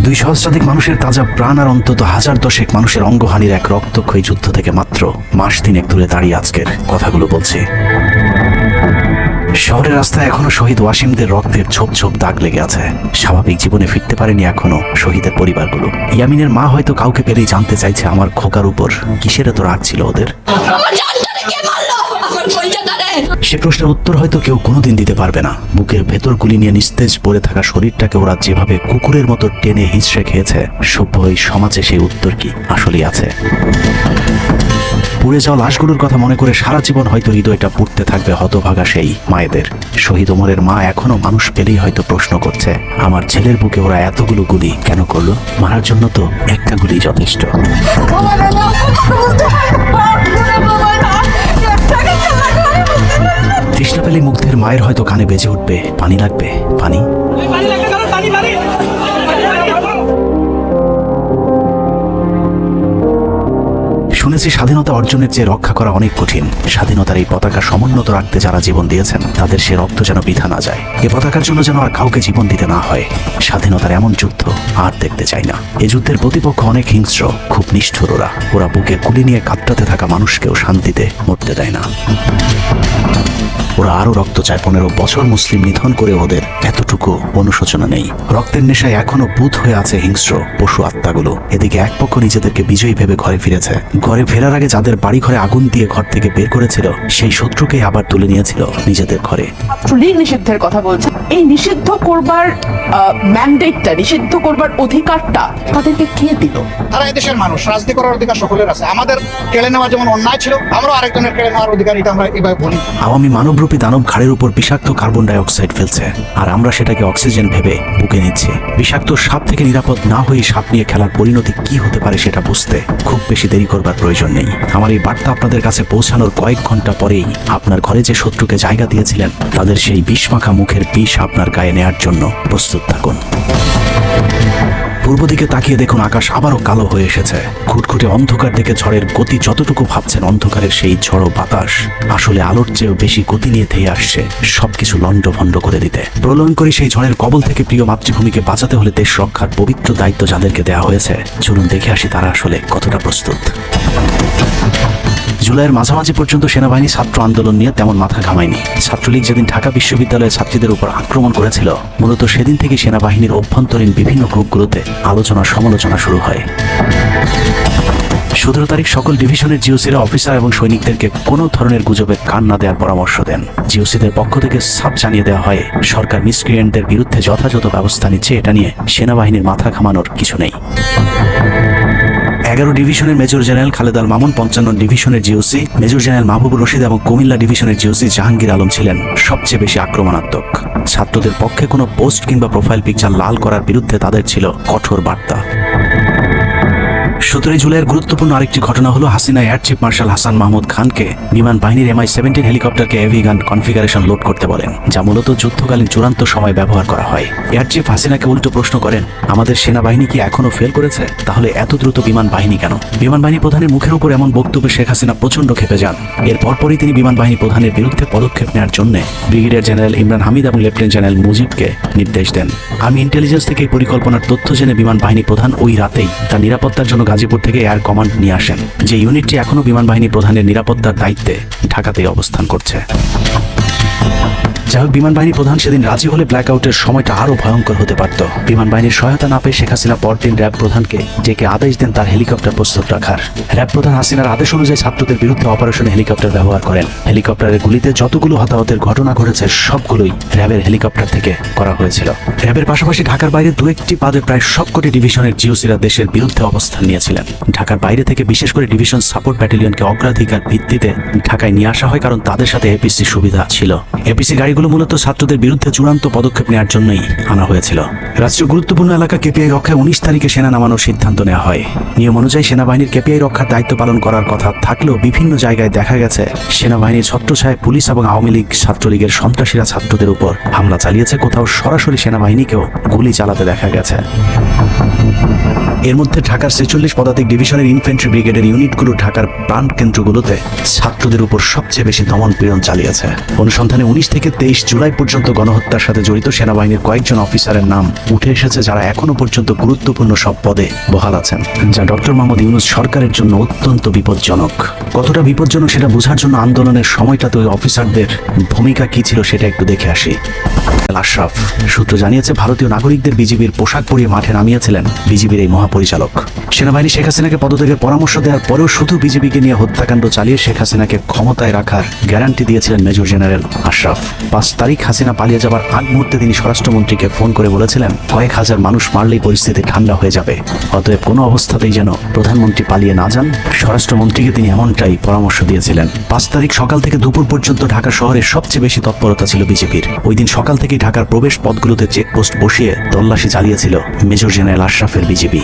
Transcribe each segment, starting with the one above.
2 সহস্রাধিক মানুষের তাজা প্রাণ আর অন্তত 1010 মানুষের অঙ্গহানির এক রক্তক্ষয়ী যুদ্ধ থেকে মাত্র মাস 3 দূরে দাঁড়িয়ে আজকের কথাগুলো বলছি। শহরের রাস্তায় এখনো শহীদ ওয়াসিমদের রক্তের ছোপ ছোপ দাগ লেগে আছে। স্বাভাবিক জীবনে ফিরতে পারেনি এখনো শহীদের পরিবারগুলো। ইয়ামিনের মা হয়তো কাউকে পেলেই জানতে চাইছে আমার খোকার উপর কিসের এত রাগ ছিল ওদের। সে প্রশ্নের উত্তর হয়তো কেউ কোনোদিন দিতে পারবে না। বুকের ভেতর গুলি নিয়ে নিস্তেজ পড়ে থাকা শরীরটাকে ওরা যেভাবে কুকুরের মতো টেনে হিঁচড়ে খেয়েছে, সভ্য এই সমাজে সেই উত্তর কি আসলেই আছে? পুড়ে যাওয়া লাশগুলোর কথা মনে করে সারা জীবন হয়তো হৃদয়টা পুড়তে থাকবে হতভাগা সেই মায়েদের। শহীদ ওমরের মা এখনো মানুষ পেলেই হয়তো প্রশ্ন করছে, আমার ছেলের বুকে ওরা এতগুলো গুলি কেন করলো? মারার জন্য তো একটা গুলি যথেষ্ট। তৃষ্ণা পেলে মুগ্ধের মায়ের হয়তো কানে বেজে উঠবে, পানি লাগবে, পানি। শুনেছি স্বাধীনতা অর্জনের চেয়ে রক্ষা করা অনেক কঠিন। স্বাধীনতার এই পতাকা সমুন্নত রাখতে যারা জীবন দিয়েছেন তাদের সে রক্ত যেন বৃথা না যায়। এ পতাকার জন্য যেন আর কাউকে জীবন দিতে না হয়। স্বাধীনতার এমন যুদ্ধ আর দেখতে চাই না। এ যুদ্ধের প্রতিপক্ষ অনেক হিংস্র, খুব নিষ্ঠুর। ওরা বুকে গুলি নিয়ে কাঁদতে থাকা মানুষকেও শান্তিতে মরতে দেয় না। ওরা আরো রক্ত চায়। 15 বছর মুসলিম নিধন করে ওদের এতটুকু অনুশোচনা নেই। রক্তের নেশায় এখনো ভূত হয়ে আছে হিংস্র পশু আত্মাগুলো। এদিকে এক পক্ষ নিজেদেরকে বিজয়ী ভেবে ঘরে ফিরেছে। ঘরে ফেরার আগে যাদের বাড়ি ঘরে আগুন দিয়ে ঘর থেকে বের করেছিল, সেই শত্রুকেই আবার তুলে নিয়েছিল নিজেদের ঘরে। ছাত্রলীগ নিষিদ্ধের কথা বলছে। এই নিষিদ্ধ করবার ম্যান্ডেটটা, নিষিদ্ধ করবার অধিকারটা তাদেরকে কে দিল? তারা এদেশের মানুষ, রাজনীতি করার অধিকার সকলের আছে। আমাদের কেড়ে নেওয়া যেমন অন্যায় ছিল, আমরা আরেকজনের কেড়ে নেওয়ার অধিকার, এটা আমরা এভাবে বলি। আওয়ামী মানবরূপী দানব ঘাড়ের উপর বিষাক্ত কার্বন ডাই অক্সাইড ফেলছে, আর আমরা সেটাকে অক্সিজেন ভেবে বুকে নিচ্ছি। বিষাক্ত সাপ থেকে নিরাপদ না হয়ে সাপ নিয়ে খেলার পরিণতি কি হতে পারে সেটা বুঝতে খুব বেশি দেরি করবার প্রয়োজন নেই। আমার এই বার্তা আপনাদের কাছে পৌঁছানোর কয়েক ঘন্টা পরেই আপনার ঘরে যে শত্রুকে জায়গা দিয়েছিলেন তাদের সেই বিষমাখা মুখের বিষ আপনার গায়ে নেয়ার জন্য প্রস্তুত থাকুন। পূর্ব দিকে তাকিয়ে দেখুন, আকাশ আবারও কালো হয়ে এসেছে। খুটখুটে অন্ধকার দেখে ঝড়ের গতি যতটুকু ভাবছেন অন্ধকারের সেই ঝড়ো বাতাস আসলে আলোর চেয়েও বেশি গতি নিয়ে ধেয়ে আসছে সবকিছু লন্ডভন্ড করে দিতে। প্রলয়ঙ্করী সেই ঝড়ের কবল থেকে প্রিয় মাতৃভূমিকে বাঁচাতে হলে দেশ রক্ষার পবিত্র দায়িত্ব যাদেরকে দেওয়া হয়েছে, চলুন দেখে আসি তারা আসলে কতটা প্রস্তুত। জুলাইয়ের মাঝামাঝি পর্যন্ত সেনাবাহিনী ছাত্র আন্দোলন নিয়ে তেমন মাথা ঘামায়নি। ছাত্রলীগ যেদিন ঢাকা বিশ্ববিদ্যালয়ের ছাত্রীদের উপর আক্রমণ করেছিল, মূলত সেদিন থেকে সেনাবাহিনীর অভ্যন্তরীণ বিভিন্ন গ্রুপগুলোতে আলোচনা সমালোচনা শুরু হয়। 17 তারিখ সকল ডিভিশনের জিওসিরা অফিসার এবং সৈনিকদেরকে কোনো ধরনের গুজবে কান না দেওয়ার পরামর্শ দেন। জিওসিদের পক্ষ থেকে সাফ জানিয়ে দেওয়া হয়, সরকার মিসক্রিয়েন্টদের বিরুদ্ধে যথাযথ ব্যবস্থা নিচ্ছে, এটা নিয়ে সেনাবাহিনীর মাথা ঘামানোর কিছু নেই। 11 ডিভিশনের মেজর জেনারেল খালেদ আল মামুন, 55 ডিভিশনের GOC major general Mahbubur Rashid এবং কুমিল্লা ডিভিশনের জিওসি জাহাঙ্গীর আলম ছিলেন সবচেয়ে বেশি আক্রমণাত্মক। ছাত্রদের পক্ষে কোনো পোস্ট কিংবা প্রোফাইল পিকচার লাল করার বিরুদ্ধে তাদের ছিল কঠোর বার্তা। 17 জুলাইয়ের গুরুত্বপূর্ণ আরেকটি ঘটনা হলো Hasina air chief marshal Hasan Mahmud খানকে বিমান বাহিনীর MI-17 হেলিকপ্টারকে এভি গান কনফিগারেশন লোড করতে বলেন, যা মূলত যুদ্ধকালীন চূড়ান্ত সময় ব্যবহার করা হয়। এয়ার চিফ হাসিনাকে উল্টো প্রশ্ন করেন, আমাদের সেনাবাহিনী কি এখনো ফেল করেছে? তাহলে এত দ্রুত বিমান বাহিনী কেন? বিমান বাহিনী প্রধানের মুখের উপর এমন বক্তব্যে শেখ হাসিনা প্রচন্ড ক্ষেপে যান। এর পরপরই তিনি বিমান বাহিনী প্রধানের বিরুদ্ধে পদক্ষেপ নেওয়ার জন্য ব্রিগেডিয়ার জেনারেল ইমরান হামিদ এবং লেফটেন্যান্ট জেনারেল মুজিবকে নির্দেশ দেন। আমি ইন্টেলিজেন্স থেকে এই পরিকল্পনার তথ্য জেনে বিমান বাহিনী প্রধান ওই রাতেই তার নিরাপত্তার জন্য গাজীপুর থেকে এয়ার কমান্ড নিয়ে আসেন, যে ইউনিটটি এখনো বিমান বাহিনী প্রধানের নিরাপত্তার দায়িত্বে ঢাকাতেই অবস্থান করছে। যাই হোক, বিমান বাহিনী প্রধান সেদিন রাজি হলে ব্ল্যাকআউটের সময়টা আরো ভয়ঙ্কর হতে পারত। বিমান বাহিনীর সহায়তা না পেয়ে শেখ হাসিনা পরদিন র্যাব প্রধানকে ডেকে আদেশ দেন তার হেলিকপ্টার প্রস্তুত রাখার। র্যাব প্রধান হাসিনার আদেশ অনুযায়ী ছাত্রদের বিরুদ্ধে অপারেশনে হেলিকপ্টার ব্যবহার করেন। হেলিকপ্টারের গুলিতে যতগুলো হতাহতের ঘটনা ঘটেছে সবগুলোই র্যাবের হেলিকপ্টার থেকে করা হয়েছিল। র্যাবের পাশাপাশি ঢাকার বাইরে দু একটি পাদে প্রায় সবকটি ডিভিশনের জিওসিরা দেশের বিরুদ্ধে অবস্থান নিয়েছিলেন। ঢাকার বাইরে থেকে বিশেষ করে ডিভিশন সাপোর্ট ব্যাটালিয়নকে অগ্রাধিকার ভিত্তিতে ঢাকায় নিয়ে আসা হয়, কারণ তাদের সাথে এপিসি সুবিধা ছিল। এপিসি গাড়িগুলো মূলত ছাত্রদের বিরুদ্ধে চূড়ান্ত পদক্ষেপ নেওয়ার জন্যই আনা হয়েছিল। রাষ্ট্রীয় গুরুত্বপূর্ণ এলাকা কেপিআই রক্ষায় 19 তারিখে সেনা নামানোর সিদ্ধান্ত নেওয়া হয়। নিয়ম অনুযায়ী সেনাবাহিনীর কেপিআই রক্ষার দায়িত্ব পালন করার কথা থাকলেও বিভিন্ন জায়গায় দেখা গেছে সেনাবাহিনীর ছত্রছায়ায় পুলিশ এবং আওয়ামী লীগ ছাত্রলীগের সন্ত্রাসীরা ছাত্রদের উপর হামলা চালিয়েছে। কোথাও সরাসরি সেনাবাহিনীকেও গুলি চালাতে দেখা গেছে। এর মধ্যে ঢাকার 46 পদাতিক ডিভিশনের ইনফ্যান্ট্রি ব্রিগেডের ইউনিটগুলো ঢাকার প্রাণ কেন্দ্রগুলোতে ছাত্রদের উপর সবচেয়ে বেশি দমন পীড়ন চালিয়েছে। অনুসন্ধানে 19 থেকে 23 জুলাই পর্যন্ত গণহত্যার সাথে জড়িত সেনাবাহিনীর কয়েকজন অফিসারের নাম উঠে এসেছে, যারা এখনো পর্যন্ত গুরুত্বপূর্ণ সব পদে বহাল আছেন, যা ডক্টর মোহাম্মদ ইউনূস সরকারের জন্য অত্যন্ত বিপজ্জনক। কতটা বিপজ্জনক সেটা বোঝার জন্য আন্দোলনের সময়টাতে ওই অফিসারদের ভূমিকা কি ছিল সেটা একটু দেখে আসি। আশরাফ সূত্র জানিয়েছে, ভারতীয় নাগরিকদের বিজিবির পোশাক পরিয়ে মাঠে নামিয়েছিলেন বিজিবির এই মহাপরিচালক। সেনাবাহিনী শেখ হাসিনাকে পদত্যাগের পরামর্শ দেওয়ার পরেও শুধু বিজিবিকে নিয়ে হত্যাকাণ্ড চালিয়ে শেখ হাসিনাকে ক্ষমতায় রাখার গ্যারান্টি দিয়েছিলেন মেজর জেনারেল আশরাফ। 5 তারিখ হাসিনা পালিয়ে যাবার আগ মুহূর্তে তিনি স্বরাষ্ট্রমন্ত্রীকে ফোন করে বলেছিলেন, কয়েক হাজার মানুষ মারলেই পরিস্থিতি ঠান্ডা হয়ে যাবে, অতএব কোনো অবস্থাতেই যেন প্রধানমন্ত্রী পালিয়ে না যান। স্বরাষ্ট্রমন্ত্রীকে তিনি এমনটাই পরামর্শ দিয়েছিলেন। 5 তারিখ সকাল থেকে দুপুর পর্যন্ত ঢাকা শহরে সবচেয়ে বেশি তৎপরতা ছিল বিজেপির। ওই দিন সকাল থেকেই ঢাকার প্রবেশ পথগুলোতে চেকপোস্ট বসিয়ে তল্লাশি চালিয়েছিল মেজর জেনারেল আশরাফের বিজিবি।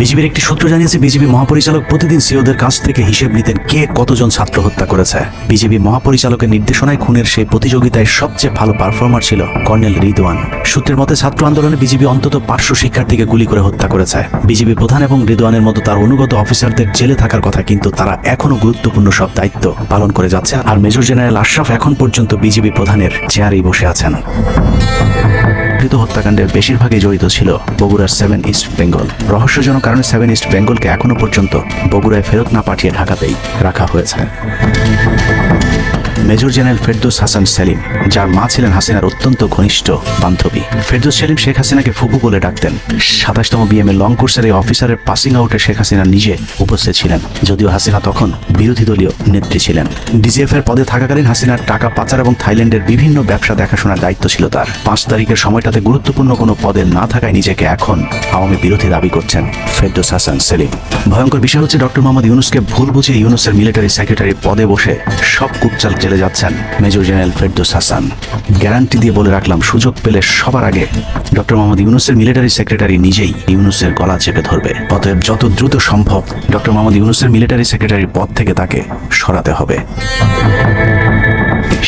বিজিবির একটি সূত্র জানিয়েছে, বিজিবি মহাপরিচালক প্রতিদিন সিওদের কাছ থেকে হিসেব নিতেন কে কতজন ছাত্র হত্যা করেছে। বিজিবি মহাপরিচালকের নির্দেশনায় খুনের সেই প্রতিযোগিতায় সবচেয়ে ভালো পারফর্মার ছিল কর্নেল রিদওয়ান। সূত্রের মতে ছাত্র আন্দোলনে বিজিবি অন্তত 500 শিক্ষার্থীকে গুলি করে হত্যা করেছে। বিজিবি প্রধান এবং রিদওয়ানের মতো তার অনুগত অফিসারদের জেলে থাকার কথা, কিন্তু তারা এখনো গুরুত্বপূর্ণ সব দায়িত্ব পালন করে যাচ্ছে। আর মেজর জেনারেল আশরাফ এখন পর্যন্ত বিজিবি প্রধানের চেয়ারেই বসে আছেন। হত্যাকাণ্ডের বেশিরভাগই জড়িত ছিল বগুড়ার 7 ইস্ট বেঙ্গল। রহস্যজনক কারণে 7 ইস্ট বেঙ্গলকে এখনো পর্যন্ত বগুড়ায় ফেরত না পাঠিয়ে ঢাকাতেই রাখা হয়েছে। মেজর জেনারেল ফেরদৌস হাসান সেলিম, যার মা ছিলেন হাসিনার অত্যন্ত ঘনিষ্ঠ বান্ধবী। ফেরদৌস সেলিম শেখ হাসিনাকে ফুপু বলে ডাকতেন। 27তম বিএমএ লং কোর্সের এই অফিসারের পাসিং আউটে শেখ হাসিনা নিজে উপস্থিত ছিলেন, যদিও হাসিনা তখন বিরোধী দলীয় নেত্রী ছিলেন। ডিজিএফ এর পদে থাকাকালীন হাসিনার টাকা পাচার এবং থাইল্যান্ডের বিভিন্ন ব্যবসা দেখাশোনার দায়িত্ব ছিল তার। 5 তারিখের সময়টাতে গুরুত্বপূর্ণ কোনো পদে না থাকায় নিজেকে এখন আওয়ামী বিরোধী দাবি করছেন ফেরদৌস হাসান সেলিম। ভয়ঙ্কর বিষয় হচ্ছে, ডক্টর মোহাম্মদ ইউনূসকে ভুল বুঝে ইউনূসের মিলিটারি সেক্রেটারি পদে বসে সব কুটচাল জেলে যাচ্ছেন major general Ferdous Hasan. Guarantee দিয়ে বলে রাখলাম, সুযোগ পেলে সবার আগে ডক্টর মোহাম্মদ ইউনূসের মিলিটারি সেক্রেটারি নিজেই ইউনূসের গলা চেপে ধরবে। অতএব যত দ্রুত সম্ভব ডক্টর মোহাম্মদ ইউনূসের মিলিটারি সেক্রেটারির পদ থেকে তাকে সরাতে হবে।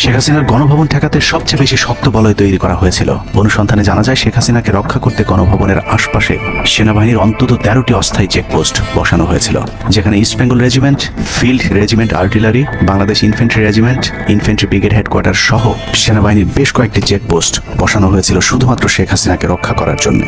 শেখ হাসিনার গণভবন ঠেকাতে সবচেয়ে বেশি শক্ত বলয় তৈরি করা হয়েছিল। অনুসন্ধানে জানা যায়, শেখ হাসিনাকে রক্ষা করতে গণভবনের আশপাশে সেনাবাহিনীর অন্তত 13টি অস্থায়ী চেকপোস্ট বসানো হয়েছিল, যেখানে east Bengal regiment, field regiment artillery, Bangladesh infantry regiment, infantry brigade headquarter সহ সেনাবাহিনীর বেশ কয়েকটি চেকপোস্ট বসানো হয়েছিল শুধুমাত্র শেখ হাসিনাকে রক্ষা করার জন্য।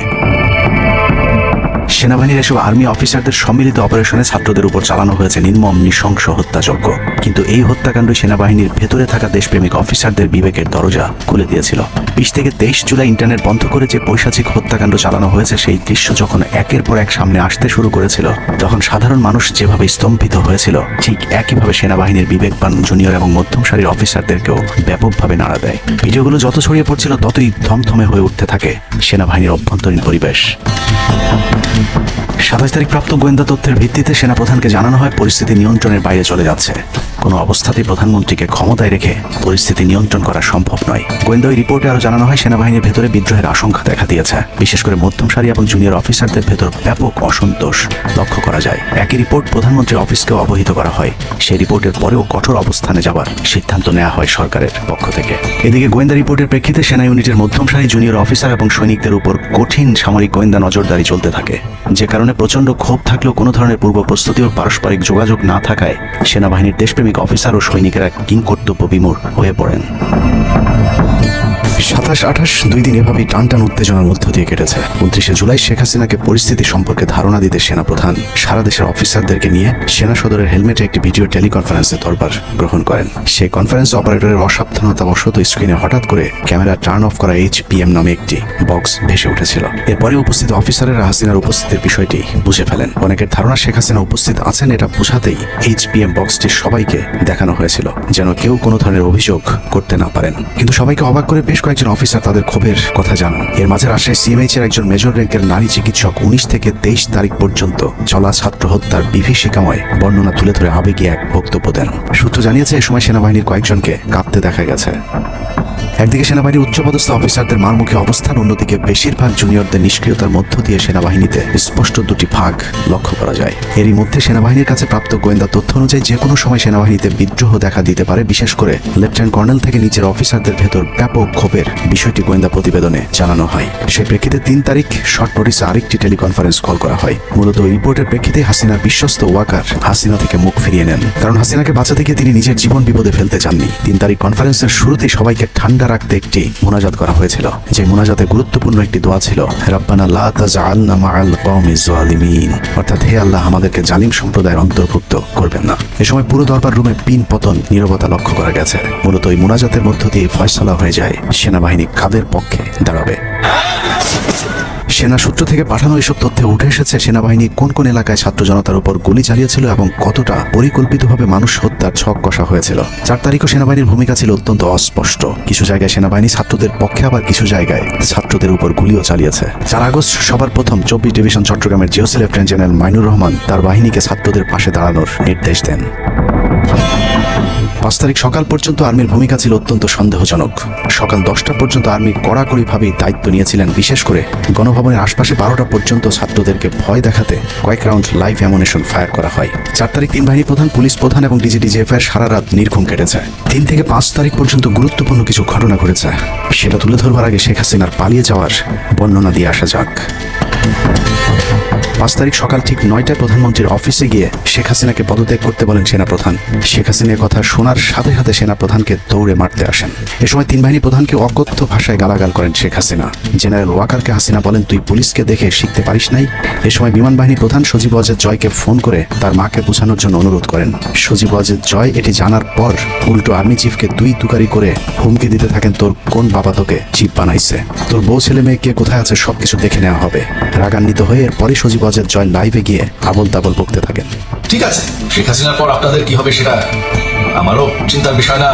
সেনাবাহিনীর এসব আর্মি অফিসারদের সম্মিলিত অপারেশনে ছাত্রদের উপর চালানো হয়েছে নির্মম নৃশংস হত্যাযজ্ঞ। কিন্তু এই হত্যাকাণ্ড সেনাবাহিনীর ভেতরে থাকা দেশপ্রেমিক অফিসারদের বিবেকের দরজা খুলে দিয়েছিল। 20 থেকে 23 জুলাই ইন্টারনেট বন্ধ করে যে পৈশাচিক হত্যাকাণ্ড চালানো হয়েছে, সেই দৃশ্য যখন একের পর এক সামনে আসতে শুরু করেছিল, তখন সাধারণ মানুষ যেভাবে স্তম্ভিত হয়েছিল, ঠিক একইভাবে সেনাবাহিনীর বিবেকবান জুনিয়র এবং মধ্যম সারির অফিসারদেরকেও ব্যাপকভাবে নাড়া দেয়। ভিডিওগুলো যত ছড়িয়ে পড়ছিল, ততই থমথমে হয়ে উঠতে থাকে সেনাবাহিনীর অভ্যন্তরীণ পরিবেশ। 27 তারিখ প্রাপ্ত গোয়েন্দা তথ্যের ভিত্তিতে সেনাপ্রধানকে জানানো হয় পরিস্থিতি নিয়ন্ত্রণের বাইরে চলে যাচ্ছে। কোনো অবস্থাতেই প্রধানমন্ত্রীকে ক্ষমতায় রেখে পরিস্থিতি নিয়ন্ত্রণ করা সম্ভব নয়। গোয়েন্দা ওই রিপোর্টে আরও জানানো হয়, সেনাবাহিনীর ভেতরে বিদ্রোহের আশঙ্কা দেখা দিয়েছে। বিশেষ করে মধ্যম সারি এবং জুনিয়র অফিসারদের ভেতর ব্যাপক অসন্তোষ লক্ষ্য করা যায়। একই রিপোর্ট প্রধানমন্ত্রীর অফিসকেও অবহিত করা হয়। সেই রিপোর্টের পরেও কঠোর অবস্থানে যাবার সিদ্ধান্ত নেওয়া হয় সরকারের পক্ষ থেকে। এদিকে গোয়েন্দা রিপোর্টের প্রেক্ষিতে সেনা ইউনিটের মধ্যম সারি, জুনিয়র অফিসার এবং সৈনিকদের উপর কঠিন সামরিক গোয়েন্দা নজরদারি চলতে থাকে, যে কারণে প্রচণ্ড ক্ষোভ থাকলেও কোনো ধরনের পূর্ব প্রস্তুতি ও পারস্পরিক যোগাযোগ না থাকায় সেনাবাহিনীর দেশপ্রেমিক অফিসার ও সৈনিকেরা কিংকর্তব্য বিমূঢ় হয়ে পড়েন। 27-28 2 দিন এভাবেই টানটান উত্তেজনার মধ্য দিয়ে কেটেছে। 29শে জুলাই শেখ হাসিনাকে পরিস্থিতি সম্পর্কে ধারণা দিতে সেনাপ্রধান সারা দেশের অফিসারদেরকে নিয়ে সেনা সদরের হেলমেটে একটি ভিডিও টেলিকনফারেন্সে দরবার গ্রহণ করেন। সেই কনফারেন্স অপারেটরের অসাবধানতাবশত স্ক্রিনে হঠাৎ করে ক্যামেরা টার্ন অফ করা HPM নামে একটি বক্স ভেসে উঠেছিল। এরপরে উপস্থিত অফিসারেরা হাসিনার উপস্থিতির বিষয়টি বুঝে ফেলেন। অনেকের ধারণা শেখ হাসিনা উপস্থিত আছেন, এটা বোঝাতেই HPM বক্সটি সবাইকে দেখানো হয়েছিল, যেন কেউ কোনো ধরনের অভিযোগ করতে না পারেন। কিন্তু সবাইকে অবাক করে বেশ কয়েকজন অফিসার তাদের ক্ষোভের কথা জানান। এর মাঝে রাজশাহী CMH এর একজন মেজর র্যাঙ্কের নারী চিকিৎসক 19 থেকে 23 তারিখ পর্যন্ত চলা ছাত্র হত্যার বিভীষিকাময় বর্ণনা তুলে ধরে আবেগী এক বক্তব্য দেন। সূত্র জানিয়েছে, এ সময় সেনাবাহিনীর কয়েকজনকে কাঁদতে দেখা গেছে। একদিকে সেনাবাহিনীর উচ্চপদস্থ অফিসারদের মারমুখী অবস্থান, অন্যদিকে বেশিরভাগ জুনিয়রদের নিষ্ক্রিয়তার মধ্য দিয়ে সেনাবাহিনীতে স্পষ্ট দুটি ভাগ লক্ষ্য করা যায়। এরই মধ্যে সেনাবাহিনীর কাছে প্রাপ্ত গোয়েন্দা তথ্য অনুযায়ী যে কোনো সময় সেনাবাহিনীতে বিদ্রোহ দেখা দিতে পারে, বিশেষ করে লেফটেন্যান্ট কর্নেল থেকে নিচের অফিসারদের ভেতর ব্যাপক ক্ষোভের বিষয়টি গোয়েন্দা প্রতিবেদনে জানানো হয়। সেই প্রেক্ষিতে 3 তারিখ শর্ট নোটিসে আরেকটি টেলিকনফারেন্স কল করা হয়। মূলত ওই রিপোর্টের প্রেক্ষিতে হাসিনার বিশ্বস্ত ওয়াকার হাসিনা থেকে মুখ ফিরিয়ে নেন, কারণ হাসিনাকে বাঁচাতে গিয়ে তিনি নিজের জীবন বিপদে ফেলতে চাননি। 3 তারিখ কনফারেন্সের শুরুতেই সবাইকে ঠান্ডা রাখতে একটি মোনাজাত করা হয়েছিল, যে মোনাজাতে গুরুত্বপূর্ণ একটি দোয়া ছিল, রাব্বানা লা তাজআলনা মাআল কওমিজ জালিমিন, অর্থাৎ হে আল্লাহ, আমাদেরকে জালিম সম্প্রদায়ের অন্তর্ভুক্ত করবেন না। এ সময় পুরো দরবার রুমে পিন পতন নীরবতা লক্ষ্য করা গেছে। মূলত এই মোনাজাতের মধ্য দিয়ে ফয়সালা হয়ে যায় সেনাবাহিনী কাদের পক্ষে দাঁড়াবে। সেনা সূত্র থেকে পাঠানো এসব তথ্যে উঠে এসেছে সেনাবাহিনী কোন কোন এলাকায় ছাত্র জনতার উপর গুলি চালিয়েছিল এবং কতটা পরিকল্পিতভাবে মানুষ হত্যার ছক কষা হয়েছিল। 4 তারিখও সেনাবাহিনীর ভূমিকা ছিল অত্যন্ত অস্পষ্ট। কিছু জায়গায় সেনাবাহিনী ছাত্রদের পক্ষে, আবার কিছু জায়গায় ছাত্রদের উপর গুলিও চালিয়েছে। 4 আগস্ট সবার প্রথম 24 ডিভিশন চট্টগ্রামের GOC lieutenant general Mainur Rahman তার বাহিনীকে ছাত্রদের পাশে দাঁড়ানোর নির্দেশ দেন। 5 তারিখ সকাল পর্যন্ত আর্মির ভূমিকা ছিল অত্যন্ত সন্দেহজনক। সকাল 10টা পর্যন্ত আর্মি কড়াকড়িভাবেই দায়িত্ব নিয়েছিলেন। বিশেষ করে গণভবনের আশপাশে 12টা পর্যন্ত ছাত্রদেরকে ভয় দেখাতে কয়েক রাউন্ড লাইভ অ্যামুনিশন ফায়ার করা হয়। 4 তারিখ 3 বাহিনী প্রধান, পুলিশ প্রধান এবং ডিজিডিজিএফআই সারা রাত নির্ঘুম কেটেছে। 3 থেকে 5 তারিখ পর্যন্ত গুরুত্বপূর্ণ কিছু ঘটনা ঘটেছে, সেটা তুলে ধরবার আগে শেখ হাসিনার পালিয়ে যাওয়ার বর্ণনা দিয়ে আসা যাক। 5 তারিখ সকাল ঠিক 9টায় প্রধানমন্ত্রীর অফিসে গিয়ে শেখ হাসিনাকে পদত্যাগ করতে বলেন সেনাপ্রধান। শেখ হাসিনার কথা শোনার সাথে সাথে সেনাপ্রধানকে দৌড়ে মারতে আসেন। এ সময় 3 বাহিনী প্রধানকে অকথ্য ভাষায় গালাগাল করেন শেখ হাসিনা। জেনারেল ওয়াকারকে হাসিনা বলেন, তুই পুলিশকে দেখে শিখতে পারিস নাই। এ সময় বিমান বাহিনী প্রধান সজীব ওয়াজেদ জয়কে ফোন করে তার মাকে বোঝানোর জন্য অনুরোধ করেন। সজীব ওয়াজেদ জয় এটি জানার পর উল্টো আর্মি চিফকে তুকারি করে হুমকি দিতে থাকেন, তোর কোন বাবা তোকে চিফ বানাইছে, তোর বউ ছেলে মেয়ে কে কোথায় আছে সবকিছু দেখে নেওয়া হবে। রাগান্বিত হয়ে এরপরে সজীব ওয়াজেদ জয় লাইভে গিয়ে আবল তাবল বকতে থাকেন। ঠিক আছে, শেখ হাসিনার পর আপনাদের কি হবে সেটা আমারও চিন্তার বিষয় না,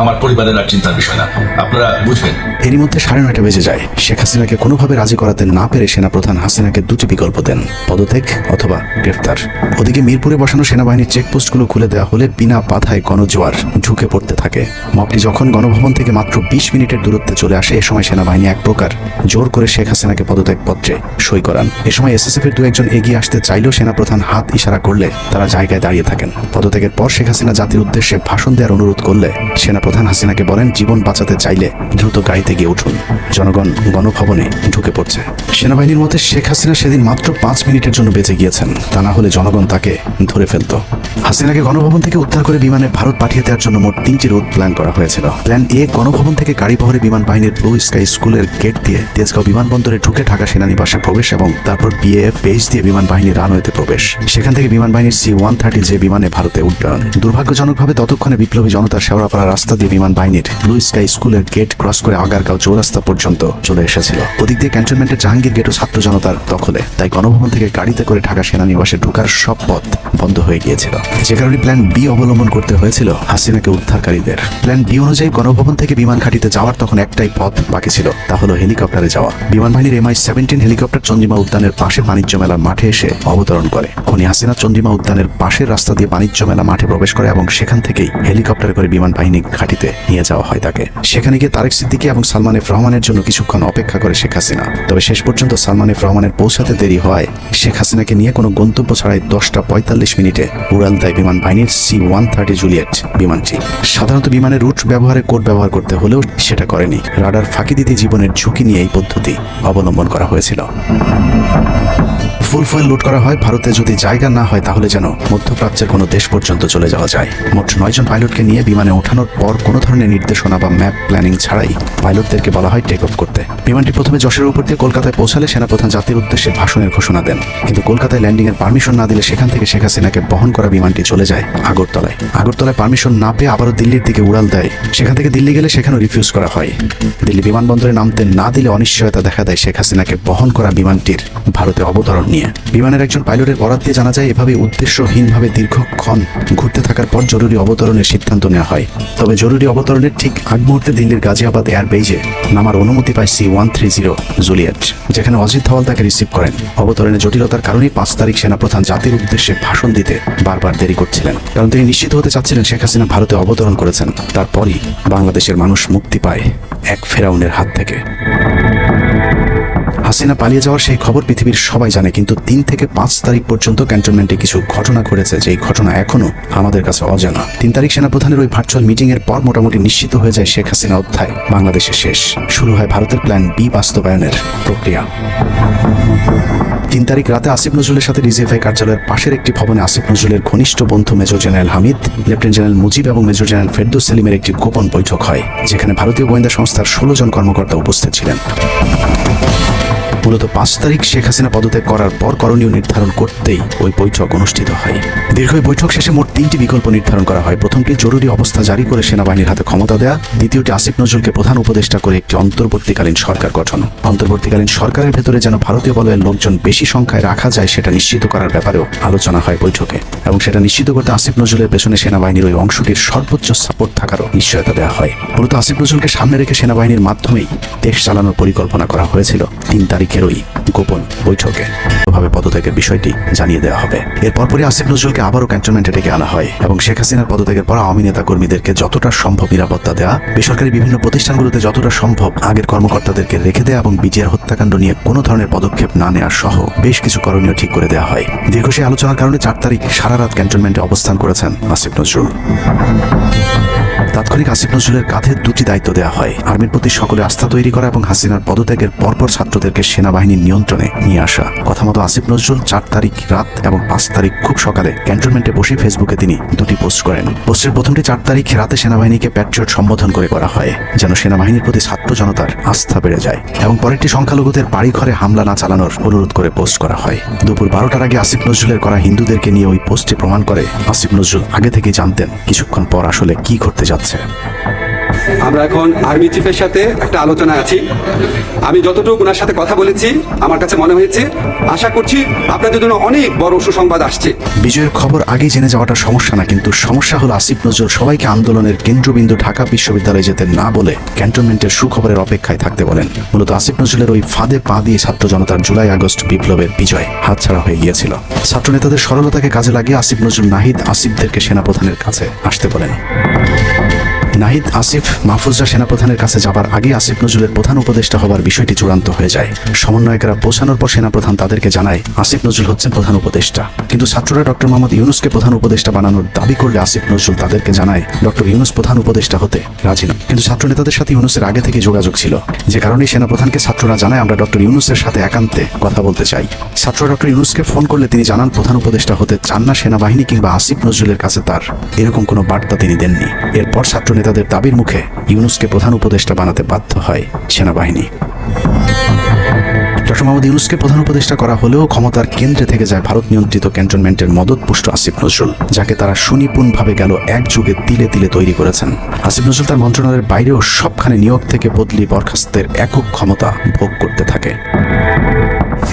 আমার পরিবারের আর চিন্তার বিষয় না, আপনারা বুঝবেন। এরই মধ্যে 9:30 বেজে যায়। শেখ হাসিনাকে কোনোভাবে রাজি করাতে না পেরে সেনাপ্রধান হাসিনাকে 2টি বিকল্প দেন, পদত্যাগ অথবা গ্রেফতার। ওদিকে মিরপুরে বসানো সেনাবাহিনীর চেকপোস্টগুলো খুলে দেওয়া হলে বিনা বাধায় গণজোয়ার ঢুকে পড়তে থাকে। মবটি যখন গণভবন থেকে মাত্র 20 মিনিটের দূরত্বে চলে আসে, এ সময় সেনাবাহিনী এক প্রকার জোর করে শেখ হাসিনাকে পদত্যাগ পত্রে সই করান। এ সময় এসএসএফের 2-1 জন এগিয়ে আসতে চাইলেও সেনাপ্রধান হাত ইশারা করলে তারা জায়গায় দাঁড়িয়ে থাকেন। পদত্যাগের পর শেখ হাসিনা জাতির উদ্দেশ্যে ভাষণ দেওয়ার অনুরোধ করলে সেনাপ্রধান হাসিনাকে বলেন, জীবন বাঁচাতে চাইলে দ্রুত গাড়িতে গিয়ে উঠুন, জনগণ গণভবনে ঢুকে পড়ছে। সেনাবাহিনীর মতে শেখ হাসিনা সেদিন মাত্র 5 মিনিটের জন্য বেঁচে গিয়েছেন, তা না হলে জনগণ তাকে ধরে ফেলত। হাসিনাকে গণভবন থেকে উদ্ধার করে বিমানে ভারত পাঠিয়ে দেওয়ার জন্য মোট 3টি রুট প্ল্যান করা হয়েছিল। প্ল্যান এ, গণভবন থেকে গাড়ি বহরে বিমান বাহিনীর ব্লু স্কাই স্কুলের গেট দিয়ে তেজগাঁও বিমানবন্দরে ঢুকে ঢাকা সেনানিবাসে প্রবেশ এবং তারপর বিএএফ বেস দিয়ে বিমান বাহিনীর রানওয়েতে প্রবেশ। সেখান থেকে বিমান বাহিনীর C-130 যে বিমানে ভারতে উড্ডয়ন। দুর্ভাগ্যজনকভাবে ততক্ষণে বিপ্লবী জনতার শেওড়াপাড়া রাস্তা দিয়ে বিমান বাহিনীর ব্লু স্কাই স্কুলের গেট ক্রস করে আগারগাঁও চৌরাস্তা পর্যন্ত চলে এসেছিল। ওদিক দিয়ে ক্যান্টনমেন্টের জাহাঙ্গীর গেটও ছাত্র জনতার দখলে, তাই গণভবন থেকে গাড়িতে করে ঢাকা সেনানিবাসে ঢোকার সব পথ বন্ধ হয়ে গিয়েছিল, যে কারণে প্ল্যান বি অবলম্বন করতে হয়েছিল হাসিনাকে উদ্ধারকারীদের। প্ল্যান বি অনুযায়ী গণভবন থেকে বিমান ঘাঁটিতে যাওয়ার তখন একটাই পথ বাকি ছিল, তা হলো হেলিকপ্টারে যাওয়া। বিমান বাহিনীর MI-17 হেলিকপ্টার চন্দ্রিমা উদ্যানের পাশে বাণিজ্য মেলার মাঠে এসে অবতরণ করে। খনি হাসিনা চন্দ্রিমা উদ্যানের পাশের রাস্তা দিয়ে বাণিজ্য মেলা মাঠে প্রবেশ করে এবং সেখান থেকেই হেলিকপ্টারে করে বিমান বাহিনী ঘাঁটিতে নিয়ে যাওয়া হয় তাকে। সেখানে গিয়ে তারেক সিদ্দিকী এবং সালমান এফ রহমানের জন্য কিছুক্ষণ অপেক্ষা করে শেখ হাসিনা। তবে শেষ পর্যন্ত সালমান এফ রহমানের পৌঁছাতে দেরি হয় শেখ হাসিনাকে নিয়ে কোনো গন্তব্য ছাড়াই 10টা 45 মিনিটে উড়াল দেয় বিমান বাহিনীর C-130 জুলিয়েট বিমানটি। সাধারণত বিমানের রুট ব্যবহারে কোড ব্যবহার করতে হলেও সেটা করেনি। রাডার ফাঁকি দিতে জীবনের ঝুঁকি নিয়ে এই পদ্ধতি অবলম্বন করা হয়েছিল। ফুল ফুয়েল লুট করা হয়। ভারতে যদি জায়গা না হয় তাহলে যেন মধ্যপ্রাচ্যের কোনো দেশ পর্যন্ত চলে যাওয়া যায়। মোট 9 জন পাইলটকে নিয়ে বিমানে ওঠানোর পর কোনো ধরনের নির্দেশনা বা ম্যাপ প্ল্যানিং ছাড়াই পাইলটদেরকে বলা হয় টেক অফ করতে। বিমানটি প্রথমে যশোরের উপর দিয়ে কলকাতায় পৌঁছালে সেনাপ্রধান জাতির উদ্দেশ্যে ভাষণের ঘোষণা দেন, কিন্তু কলকাতায় ল্যান্ডিংয়ের পারমিশন না দিলে সেখান থেকে শেখ হাসিনাকে বহন করা বিমানটি চলে যায় আগরতলায়। আগরতলায় পারমিশন না পেয়ে আবারও দিল্লির দিকে উড়াল দেয়। সেখান থেকে দিল্লি গেলে সেখানেও রিফিউজ করা হয়। দিল্লি বিমানবন্দরে নামতে না দিলে অনিশ্চয়তা দেখা দেয় শেখ হাসিনাকে বহন করা বিমানটির ভারতে অবতরণ নিয়ে। নিয়ে। বিমানের একজন পাইলটের বরাত দিয়ে জানা যায় এভাবে উদ্দেশ্যহীনভাবে দীর্ঘক্ষণ ঘুরতে থাকার পর জরুরি অবতরণের সিদ্ধান্ত নেওয়া হয়। তবে জরুরি অবতরণের ঠিক আগ মুহূর্তে দিল্লির গাজিয়াবাদ এয়ারবেজে নামার অনুমতি পায় C-130 জুলিয়েট, যেখানে অজিত ধওয়াল তাকে রিসিভ করেন। অবতরণের জটিলতার কারণেই 5 তারিখ সেনাপ্রধান জাতির উদ্দেশ্যে ভাষণ দিতে বারবার দেরি করছিলেন, কারণ তিনি নিশ্চিত হতে চাচ্ছিলেন শেখ হাসিনা ভারতে অবতরণ করেছেন। তারপরই বাংলাদেশের মানুষ মুক্তি পায় এক ফেরাউনের হাত থেকে। হাসিনা পালিয়ে যাওয়ার সেই খবর পৃথিবীর সবাই জানে, কিন্তু 3 থেকে 5 তারিখ পর্যন্ত ক্যান্টনমেন্টে কিছু ঘটনা ঘটেছে যেই ঘটনা এখনো আমাদের কাছে অজানা। 3 তারিখ সেনাপ্রধানের ওই ভার্চুয়াল মিটিং এর পর মোটামুটি নিশ্চিত হয়ে যায় শেখ হাসিনা অধ্যায় বাংলাদেশে শেষ। শুরু হয় ভারতের প্ল্যান বি বাস্তবায়নের প্রক্রিয়া। 3 তারিখ রাতে আসিফ নজরুলের সাথে ডিজিএফআই কার্যালয়ের পাশের একটি ভবনে আসিফ নজরুলের ঘনিষ্ঠ বন্ধু major general Hamid, lieutenant general Mujib এবং মেজর জেনারেল ফেরদৌস সেলিমের একটি গোপন বৈঠক হয়, যেখানে ভারতীয় গোয়েন্দা সংস্থার 16 জন কর্মকর্তা উপস্থিত ছিলেন। মূলত 5 তারিখ শেখ হাসিনা পদত্যাগ করার পর করণীয় নির্ধারণ করতেই ওই বৈঠক অনুষ্ঠিত হয়। দীর্ঘ এই বৈঠক শেষে মোট 3টি বিকল্প নির্ধারণ করা হয়। প্রথমটি জরুরি অবস্থা জারি করে সেনাবাহিনীর হাতে ক্ষমতা দেয়া, দ্বিতীয়টি আসিফ নজরুলকে প্রধান উপদেষ্টা করে একটি অন্তর্বর্তীকালীন সরকার গঠন। অন্তর্বর্তীকালীন সরকারের ভেতরে যেন ভারতীয় বলয়ের লোকজন বেশি সংখ্যায় রাখা যায় সেটা নিশ্চিত করার ব্যাপারেও আলোচনা হয় বৈঠকে, এবং সেটা নিশ্চিত করতে আসিফ নজরুলের পেছনে সেনাবাহিনীর ওই অংশটির সর্বোচ্চ সাপোর্ট থাকারও নিশ্চয়তা দেওয়া হয়। মূলত আসিফ নজরুলকে সামনে রেখে সেনাবাহিনীর মাধ্যমেই দেশ চালানোর পরিকল্পনা করা হয়েছিল 3 তারিখের ওই গোপন বৈঠকে। ভাবে পদত্যাগের বিষয়টি জানিয়ে দেওয়া হবে। এর পরপরই আসিফ নজরুলকে আবারও ক্যান্টনমেন্টে ডেকে আনা হয় এবং শেখ হাসিনার পদত্যাগের পর আওয়ামী নেতা কর্মীদেরকে যতটা সম্ভব নিরাপত্তা দেওয়া, বেসরকারি বিভিন্ন প্রতিষ্ঠানগুলোতে যতটা সম্ভব আগের কর্মকর্তাদেরকে রেখে দেওয়া এবং বিজিআর হত্যাকাণ্ড নিয়ে কোনো ধরনের পদক্ষেপ না নেওয়ার সহ বেশ কিছু করণীয় ঠিক করে দেওয়া হয়। দীর্ঘ সেই আলোচনার কারণে 4 তারিখ সারা রাত ক্যান্টনমেন্টে অবস্থান করেছেন আসিফ নজরুল। তাৎক্ষণিক আসিফ নজরুলের কাঁধে 2টি দায়িত্ব দেওয়া হয়: আর্মির প্রতি সকলে আস্থা তৈরি করা এবং হাসিনার পদত্যাগের পরপর ছাত্রদেরকে সেনাবাহিনীর নিয়ন্ত্রণে নিয়ে আসা। কথা মতো আসিফ নজরুল 4 তারিখ রাত এবং 5 তারিখ খুব সকালে ক্যান্টনমেন্টে বসে ফেসবুকে তিনি 2টি পোস্ট করেন। পোস্টের প্রথমটি 4 তারিখ রাতে সেনাবাহিনীকে প্যাট্রিয়ট সম্বোধন করে করা হয়, যেন সেনাবাহিনীর প্রতি ছাত্র জনতার আস্থা বেড়ে যায়, এবং পরেরটি সংখ্যালঘুদের বাড়ি ঘরে হামলা না চালানোর অনুরোধ করে পোস্ট করা হয়। দুপুর 12টার আগে আসিফ নজরুলের করা হিন্দুদেরকে নিয়ে ওই পোস্টে প্রমাণ করে আসিফ নজরুল আগে থেকেই জানতেন কিছুক্ষণ পর আসলে কি ঘটতে যাচ্ছে। আমরা এখন আর্মি চিফের সাথে একটা আলোচনা আছি। আমি যতটুকু ওনার সাথে কথা বলেছি আমার কাছে মনে হয়েছে, আশা করছি আপনাদের জন্য অনেক বড় সুসংবাদ আসছে। বিজয়ের খবর আগেই জেনে যাওয়াটা সমস্যা না, কিন্তু সমস্যা হলো আসিফ নজরুল সবাইকে আন্দোলনের কেন্দ্রবিন্দু ঢাকা বিশ্ববিদ্যালয়ে যেতে না বলে ক্যান্টনমেন্টের সুখবরের অপেক্ষায় থাকতে বলেন। মূলত আসিফ নজরুলের ওই ফাঁদে পা দিয়ে ছাত্র জনতার জুলাই আগস্ট বিপ্লবের বিজয় হাতছাড়া হয়ে গিয়েছিল। ছাত্র নেতাদের সরলতাকে কাজে লাগিয়ে আসিফ নজরুল নাহিদ আসিফদেরকে সেনাপ্রধানের কাছে আসতে বলেন। নাহিদ, আসিফ, মাহফুজরা সেনাপ্রধানের কাছে যাবার আগে আসিফ নজরুলের প্রধান উপদেষ্টা হবার বিষয়টি চূড়ান্ত হয়ে যায়। সমন্বয়কেরা পৌঁছানোর পর সেনাপ্রধান তাদেরকে জানায় আসিফ নজরুল হচ্ছেন প্রধান উপদেষ্টা, কিন্তু ছাত্ররা ডক্টর মোহাম্মদ ইউনুসকে প্রধান উপদেষ্টা বানানোর দাবি করলে আসিফ নজরুল তাদেরকে জানায় ডক্টর ইউনুস প্রধান উপদেষ্টা হতে রাজি নন। কিন্তু ছাত্র নেতাদের সাথে ইউনুসের আগে থেকে যোগাযোগ ছিল, যে কারণে সেনাপ্রধানকে ছাত্ররা জানায় আমরা ডক্টর ইউনুসের সাথে একান্তে কথা বলতে চাই। ছাত্ররা ডক্টর ইউনুসকে ফোন করলে তিনি জানান প্রধান উপদেষ্টা হতে চান না সেনাবাহিনী কিংবা আসিফ নজরুলের কাছে তার এরকম কোনো বার্তা তিনি দেননি। এরপর ছাত্র নেতাদের দাবির মুখে ইউনুসকে প্রধান উপদেষ্টা বানাতে বাধ্য হয় সেনাবাহিনী। ডক্টর মোহাম্মদ ইউনুসকে প্রধান উপদেষ্টা করা হলেও ক্ষমতার কেন্দ্রে থেকে যায় ভারত নিয়ন্ত্রিত ক্যান্টনমেন্টের মদতপুষ্ট আসিফ নজরুল, যাকে তারা সুনিপুণভাবে গেল এক যুগে তিলে তিলে তৈরি করেছেন। আসিফ নজরুল তার মন্ত্রণালয়ের বাইরেও সবখানে নিয়োগ থেকে বদলি বরখাস্তের একক ক্ষমতা ভোগ করতে থাকে।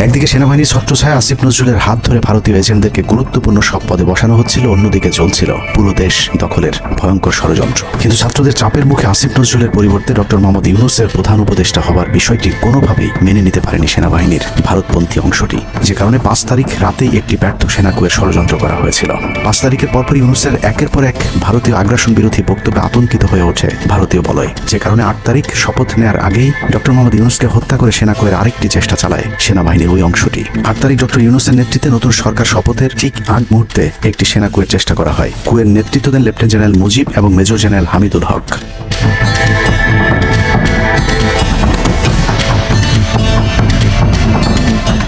একদিকে সেনাবাহিনীর ছত্রছায়া আসিফ নজরুলের হাত ধরে ভারতীয় এজেন্টদেরকে গুরুত্বপূর্ণ সব পদে বসানো হচ্ছিল, অন্যদিকে চলছিল পুরো দেশ দখলের ভয়ঙ্কর ষড়যন্ত্র। কিন্তু ছাত্রদের চাপের মুখে আসিফ নজরুলের পরিবর্তে ডক্টর মোহাম্মদ ইউনুসের প্রধান উপদেষ্টা হবার বিষয়টি কোনোভাবেই মেনে নিতে পারেনি সেনাবাহিনীর ভারতপন্থী অংশটি, যে কারণে 5 তারিখ রাতেই একটি ব্যর্থ সেনাকুয়ের ষড়যন্ত্র করা হয়েছিল। 5 তারিখের পরপর ইউনুসের একের পর এক ভারতীয় আগ্রাসন বিরোধী বক্তব্যে আতঙ্কিত হয়ে ওঠে ভারতীয় বলয়, যে কারণে 8 তারিখ শপথ নেয়ার আগেই ডক্টর মোহাম্মদ ইউনুসকে হত্যা করে সেনাকুয়ের আরেকটি চেষ্টা চালায় সেনাবাহিনীর ওই অংশটি। 8 তারিখ ডক্টর ইউনুসের নেতৃত্বে নতুন সরকার শপথের ঠিক আগ মুহূর্তে একটি সেনা কুয়ের চেষ্টা করা হয়। কুয়ের নেতৃত্ব দেন লেফটেন্যান্ট জেনারেল মুজিব এবং মেজর জেনারেল হামিদুল হক।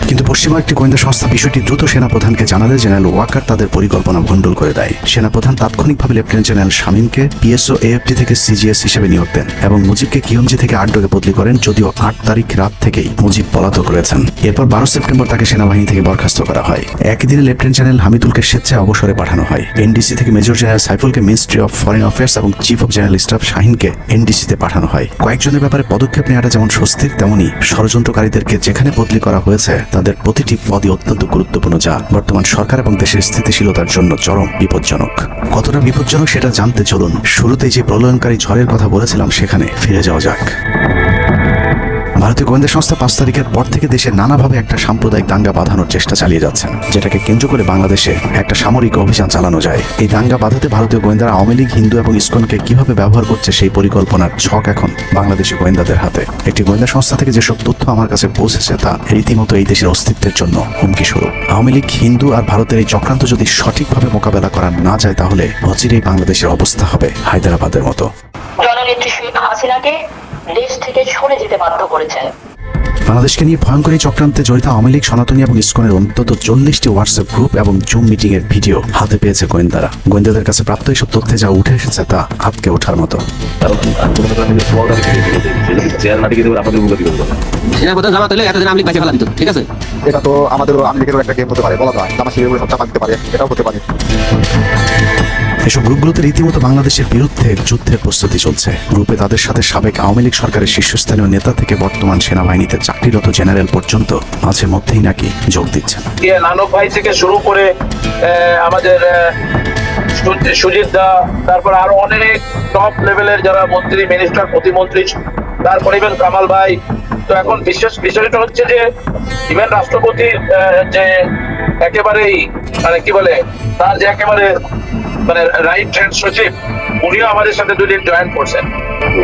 কিন্তু পশ্চিমা একটি গোয়েন্দা সংস্থা বিষয়টি দ্রুত সেনাপ্রধানকে জানালে জেনারেল ওয়াকার তাদের পরিকল্পনা ভণ্ডুল করে দেয়। সেনাপ্রধান তাৎক্ষণিকভাবে লেফটেন্যান্ট জেনারেল শামীমকে পিএসও এএফটি থেকে সিজিএস হিসেবে নিয়োগ দেন এবং মুজিবকে কিয়মজি থেকে আড্ডকে বদলি করেন, যদিও 8 তারিখ রাত থেকেই মুজিব পলাতক রয়েছেন। এরপর 12 সেপ্টেম্বর তাকে সেনাবাহিনী থেকে বরখাস্ত করা হয়। একই দিনে লেফটেন্যান্ট জেনারেল হামিদুলকে স্বেচ্ছায় অবসরে পাঠানো হয়। এনডিসি থেকে মেজর জেনারেল সাইফুলকে মিনিস্ট্রি অফ ফরেন অ্যাফেয়ার্স এবং চিফ অফ জেনারেল স্টাফ শাহিনকে এনডিসিতে পাঠানো হয়। কয়েকজনের ব্যাপারে পদক্ষেপ নেওয়াটা যেমন স্বস্তির, তেমনি ষড়যন্ত্রকারীদেরকে যেখানে বদলি করা হয়েছে তাদের প্রতিটি পদই অত্যন্ত গুরুত্বপূর্ণ, যা বর্তমান সরকার এবং দেশের স্থিতিশীলতার জন্য চরম বিপজ্জনক। কতটা বিপজ্জনক সেটা জানতে চলুন শুরুতেই যে প্রলয়ঙ্কারী ঝড়ের কথা বলেছিলাম সেখানে ফিরে যাওয়া যাক। ভারতীয় গোয়েন্দা সংস্থা 5 তারিখের পর থেকে দেশে নানাভাবে একটা সাম্প্রদায়িক দাঙ্গা বাঁধানোর চেষ্টা চালিয়ে যাচ্ছেন, যেটাকে কেন্দ্র করে বাংলাদেশে একটা সামরিক অভিযান চালানো যায়। এই দাঙ্গা বাঁধাতে ভারতীয় গোয়েন্দারা আওয়ামী লীগ, হিন্দু এবং ইসকনকে কিভাবে ব্যবহার করছে সেই পরিকল্পনার ছক এখন বাংলাদেশি গোয়েন্দাদের হাতে। একটি গোয়েন্দা সংস্থা থেকে যেসব তথ্য আমার কাছে পৌঁছেছে তা রীতিমতো এই দেশের অস্তিত্বের জন্য হুমকি স্বরূপ। আওয়ামী লীগ, হিন্দু আর ভারতের এই চক্রান্ত যদি সঠিকভাবে মোকাবেলা করা না যায় তাহলে অচিরেই বাংলাদেশের অবস্থা হবে হায়দ্রাবাদের মতো। জননেত্রী শেখ হাসিনাকে দেশ থেকে সরে যেতে বাধ্য করেছেন। বাংলাদেশকে নিয়ে ভয়ঙ্কর এই চক্রান্তে জড়িত আওয়ামী লীগ, সনাতনী এবং ইসকনের অন্তত 40টি হোয়াটসঅ্যাপ গ্রুপ এবং জুম মিটিং এর ভিডিও হাতে পেয়েছে গোয়েন্দারা। গোয়েন্দাদের কাছে প্রাপ্ত এইসব তথ্যে যা উঠে এসেছে তা আটকে ওঠার মতো। ঠিক আছে, এটা তো আমাদের আওয়ামী লীগেরও একটা গেম হতে পারে, বলা যায় জামাশির উপরে সব চাপা দিতে পারে, এটাও হতে পারে। এসব গ্রুপগুলোতে রীতিমতো বাংলাদেশের বিরুদ্ধে যুদ্ধের প্রস্তুতি চলছে। গ্রুপে তাদের সাথে সাবেক আওয়ামী লীগ সরকারের শীর্ষস্থানীয় নেতা থেকে বর্তমান সেনাবাহিনীতে চাকরিরত জেনারেল পর্যন্ত মাঝে মধ্যেই নাকি যোগ দিচ্ছেন। নানক ভাই থেকে শুরু করে আমাদের সুজিত দা, তারপর আরো অনেক টপ লেভেলের যারা মন্ত্রী, মিনিস্টার, প্রতিমন্ত্রী, তারপর ইভেন কামাল ভাই। তো এখন বিষয়টা হচ্ছে যে ইভেন রাষ্ট্রপতির যে একেবারেই মানে কি বলে তার যে একেবারে মানে রাইট হ্যান্ড সচিব, উনিও আমাদের সাথে 2 দিন জয়েন করছেন।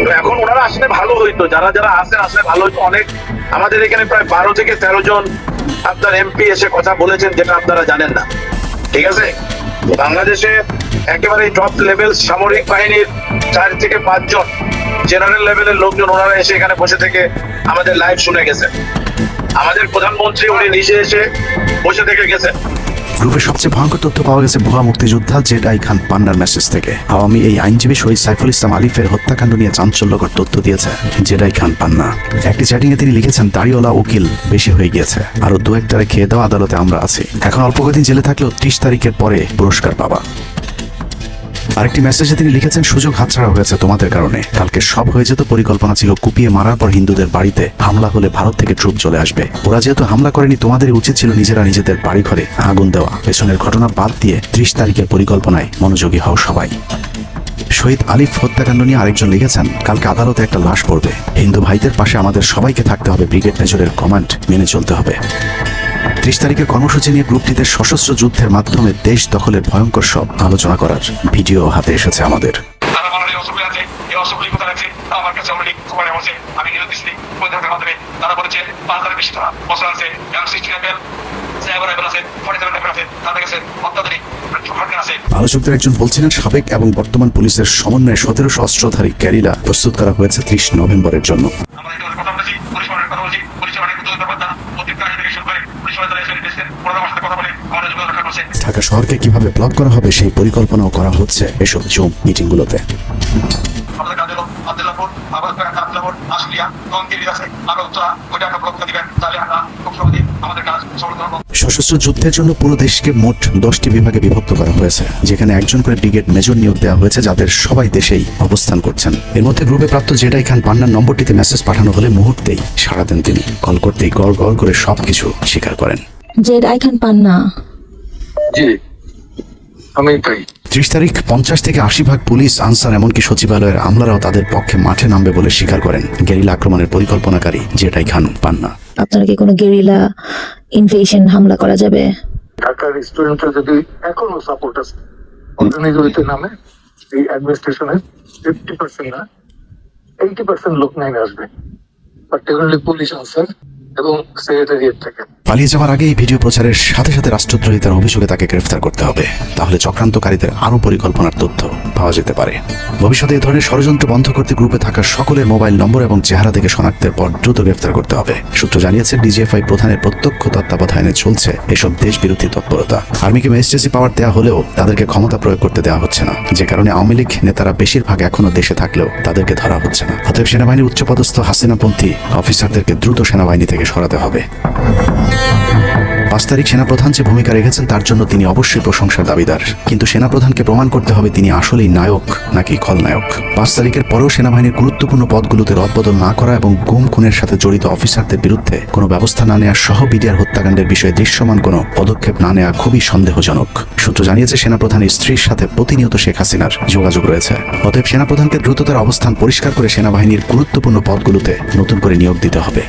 তো এখন ওনারা আসলে ভালো হইতো, যারা যারা আসেন আসলে ভালো হইতো। অনেক আমাদের এখানে প্রায় 12 থেকে 13 জন আপনার এমপি এসে কথা বলেছেন, যেটা আপনারা জানেন না। ঠিক আছে, বাংলাদেশে একেবারে টপ লেভেল সামরিক বাহিনীর 4 থেকে 5 জন জেনারেল লেভেলের লোকজন ওনারা এসে এখানে বসে থেকে আমাদের লাইভ শুনে গেছেন। আমাদের প্রধানমন্ত্রী উনি নিজে এসে বসে থেকে গেছেন। গ্রুপের সবচেয়ে ভয়ঙ্কর তথ্য পাওয়া গেছে ভুয়া মুক্তিযোদ্ধা জেডাই খান পান্নার মেসেজ থেকে। আওয়ামী এই আইনজীবী শহীদ সাইফুল ইসলাম আলিফের হত্যাকাণ্ড নিয়ে চাঞ্চল্যকর তথ্য দিয়েছে জেডাই খান পান্না। একটি চ্যাটিংয়ে তিনি লিখেছেন, দাড়িওয়ালা উকিল বেশি হয়ে গিয়েছে, আরো 2-1 টারে খেয়ে দেওয়া আদালতে আমরা আছি, এখন অল্প কদিন জেলে থাকলেও 30 তারিখের পরে পুরস্কার পাবা। আরেকটি মেসেজে তিনি লিখেছেন, সুযোগ হাতছাড়া হয়েছে তোমাদের কারণে, কালকে সব হয়ে যেত। পরিকল্পনা ছিল কুপিয়ে মারার পর হিন্দুদের বাড়িতে হামলা হলে ভারত থেকে ট্রুপ চলে আসবে। ওরা যেহেতু হামলা করেনি, তোমাদেরই উচিত ছিল নিজেরা নিজেদের বাড়ি ঘরে আগুন দেওয়া। পেছনের ঘটনা বাদ দিয়ে 30 তারিখের পরিকল্পনায় মনোযোগী হও সবাই। শহীদ আলিফ হত্যাকাণ্ড নিয়ে আরেকজন লিখেছেন, কালকে আদালতে একটা লাশ পড়বে, হিন্দু ভাইদের পাশে আমাদের সবাইকে থাকতে হবে, ব্রিগেড মেজরের কমান্ড মেনে চলতে হবে। 30 তারিখের কর্মসূচি নিয়ে গ্রুপটিতে সশস্ত্র যুদ্ধের মাধ্যমে দেশ দখলের ভয়ঙ্কর সব আলোচনা করার ভিডিও হাতে এসেছে আমাদের। আলোচকদের একজন বলছিলেন, সাবেক এবং বর্তমান পুলিশের সমন্বয়ে 1700 অস্ত্রধারী গ্যারিলা প্রস্তুত করা হয়েছে 30 নভেম্বরের জন্য। ঢাকা শহরকে কিভাবে ব্লক করা হবে সেই পরিকল্পনাও করা হচ্ছে এসব জুম মিটিংগুলোতে। সশস্ত্র যুদ্ধের জন্য পুরো দেশকে মোট 10টি বিভাগে বিভক্ত করা হয়েছে, যেখানে একজন করে ব্রিগেড মেজর নিয়োগ দেওয়া হয়েছে, যাদের সবাই দেশেই অবস্থান করছেন। এর মধ্যে গ্রুপে প্রাপ্ত জেডাই খান পান্নার নম্বরটিতে মেসেজ পাঠানো হলে মুহূর্তেই সাড়া দেন তিনি। কল করতেই গড় গড় করে সবকিছু স্বীকার করেন। জেডাই খান পান্না, জি আমি তাই। 30 তারিখ 50 থেকে 80 পুলিশ, আনসার, এমনকি সচিবালয়ের আমলারাও তাদের পক্ষে মাঠে নামবে বলে স্বীকার করেন গেরিলা আক্রমণের পরিকল্পনাকারী জেডাই খান পান্না। আপনারা কি কোনো গেরিলা ইনভেশন হামলা করা যাবে? ঢাকার স্টুডেন্টরা যদি এখনো সাপোর্ট আছে অর্গানাইজেশন নামে এই অ্যাডমিনিস্ট্রেশনের 50% না 80% লোক নামে আসবে, পার্টিকুলারলি পুলিশ অফিসার এবং সেক্রেটারিয়েট থেকে। পালিয়ে যাওয়ার আগে এই ভিডিও প্রচারের সাথে সাথে রাষ্ট্রদ্রোহিতার অভিযোগে তাকে গ্রেফতার করতে হবে, তাহলে চক্রান্তকারীদের আরো পরিকল্পনার তথ্য পাওয়া যেতে পারে। ভবিষ্যতে এই ধরনের ষড়যন্ত্র বন্ধ করতে গ্রুপে থাকা সকলের মোবাইল নম্বর এবং চেহারা থেকে শনাক্তের পর দ্রুত গ্রেফতার করতে হবে। সূত্র জানিয়েছে, ডিজিএফআই প্রধানের প্রত্যক্ষ তত্ত্বাবধানে চলছে এসব দেশ বিরোধী তৎপরতা। আর্মিকে ম্যাজিস্ট্রেসি পাওয়ার দেওয়া হলেও তাদেরকে ক্ষমতা প্রয়োগ করতে দেওয়া হচ্ছে না, যে কারণে আওয়ামী লীগ নেতারা বেশিরভাগ এখনো দেশে থাকলেও তাদেরকে ধরা হচ্ছে না। অতএব সেনাবাহিনীর উচ্চপদস্থ হাসিনাপন্থী অফিসারদেরকে দ্রুত সেনাবাহিনী থেকে সরাতে হবে। 5 তারিখ সেনাপ্রধান যে ভূমিকা রেখেছেন তার জন্য তিনি অবশ্যই প্রশংসার দাবিদার, কিন্তু সেনাপ্রধানকে প্রমাণ করতে হবে তিনি আসলেই নায়ক নাকি খলনায়ক। 5 তারিখের পরেও সেনাবাহিনীর গুরুত্বপূর্ণ পদগুলোতে রদবদল না করা এবং গুম খুনের সাথে জড়িত অফিসারদের বিরুদ্ধে কোনো ব্যবস্থা না নেওয়া সহ বিডিআর হত্যাকাণ্ডের বিষয়ে দৃশ্যমান কোনো পদক্ষেপ না নেওয়া খুবই সন্দেহজনক। সূত্র জানিয়েছে সেনাপ্রধানের স্ত্রীর সাথে প্রতিনিয়ত শেখ হাসিনার যোগাযোগ রয়েছে। অতএব সেনাপ্রধানকে দ্রুত তার অবস্থান পরিষ্কার করে সেনাবাহিনীর গুরুত্বপূর্ণ পদগুলোতে নতুন করে নিয়োগ দিতে হবে।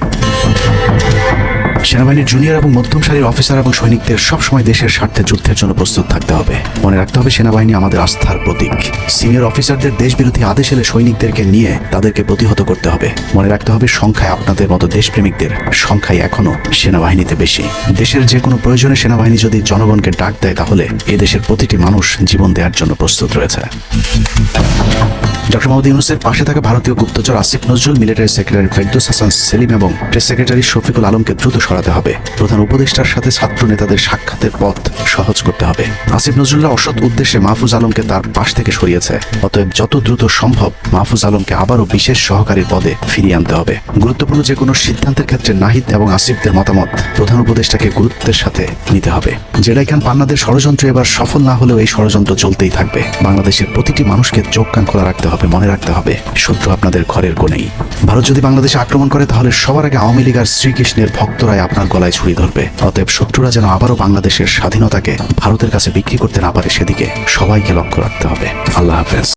সেনাবাহিনীর জুনিয়র এবং মধ্যম সারির অফিসার এবং সৈনিকদের সবসময় দেশের স্বার্থে যুদ্ধের জন্য প্রস্তুত থাকতে হবে। মনে রাখতে হবে সেনাবাহিনী আমাদের আস্থার প্রতীক। সিনিয়র অফিসারদের দেশবিরোধী আদেশ এলে সৈনিকদেরকে নিয়ে তাদেরকে প্রতিহত করতে হবে। মনে রাখতে হবে সংখ্যায় আপনাদের মতো দেশপ্রেমিকদের সংখ্যায় এখনো সেনাবাহিনীতে বেশি। দেশের যে কোনো প্রয়োজনে সেনাবাহিনী যদি জনগণকে ডাক দেয় তাহলে এ দেশের প্রতিটি মানুষ জীবন দেওয়ার জন্য প্রস্তুত রয়েছে। ডক্টর মোহাম্মদ ইউনূসের পাশে থাকা ভারতীয় গুপ্তচর আসিফ নজরুল, মিলিটারি সেক্রেটারি ফেরদৌস হাসান সেলিম এবং প্রেস সেক্রেটারি শফিকুল আলমকে দ্রুত সরাতে হবে। প্রধান উপদেষ্টার সাথে ছাত্র নেতাদের সাক্ষাতের পথ সহজ করতে হবে। আসিফ নজরুল্লাহ অসৎ উদ্দেশ্যে মাহফুজ আলমকে তার পাশ থেকে সরিয়েছে। অতএব যত দ্রুত সম্ভব মাহফুজ আলমকে আবারও বিশেষ সহকারীর পদে ফিরিয়ে আনতে হবে। গুরুত্বপূর্ণ যে কোনো সিদ্ধান্তের ক্ষেত্রে নাহিদ এবং আসিফদের মতামত প্রধান উপদেষ্টাকে গুরুত্বের সাথে নিতে হবে। জেডাই খান পান্নাদের ষড়যন্ত্র এবার সফল না হলেও এই ষড়যন্ত্র চলতেই থাকবে। বাংলাদেশের প্রতিটি মানুষকে চোখ কান খোলা রাখতে হবে। মনে রাখতে হবে শত্রু আপনাদের ঘরের কোণেই। ভারত যদি বাংলাদেশে আক্রমণ করে তাহলে সবার আগে আওয়ামী লীগ আর শ্রীকৃষ্ণের ভক্তরাই আপনার গলায় ছুরি ধরবে। অতএব শত্রুরা যেন আবারও বাংলাদেশের স্বাধীনতাকে ভারতের কাছে বিক্রি করতে না পারে সেদিকে সবাইকে লক্ষ্য রাখতে হবে। আল্লাহ হাফেজ।